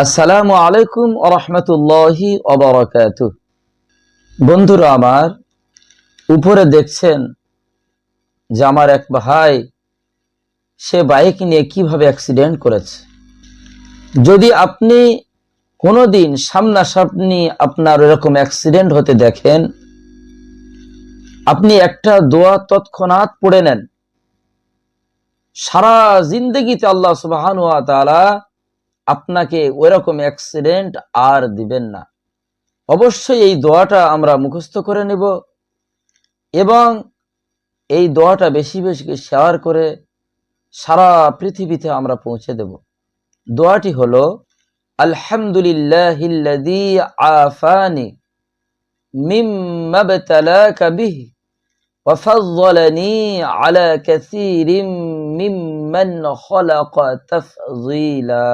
আসসালামু আলাইকুম ওয়া রাহমাতুল্লাহি ওয়া বারাকাতুহু। বন্ধুরা আমার, উপরে দেখছেন যে আমার এক ভাই সে বাইক নিয়ে কিভাবে অ্যাক্সিডেন্ট করেছে। যদি আপনি কোনোদিন সামনাসামনি আপনার এরকম অ্যাক্সিডেন্ট হতে দেখেন, আপনি একটা দোয়া তৎক্ষণাৎ পড়ে নেন। সারা জিন্দেগিতে আল্লাহ সুবহানাহু ওয়া তাআলা আপনাকে ওইরকম অ্যাক্সিডেন্ট আর দিবেন না। অবশ্যই এই দোয়াটা আমরা মুখস্থ করে নেব এবং এই দোয়াটা বেশি বেশি শেয়ার করে সারা পৃথিবীতে আমরা পৌঁছে দেব। দোয়াটি হলো আলহামদুলিল্লাহিল্লাযী আফানি মিম্মা ইবতালাকা বিহি ওয়া ফাযযালানি আলা কাসীরিম মিম্মান খালাকা তাফযীলা।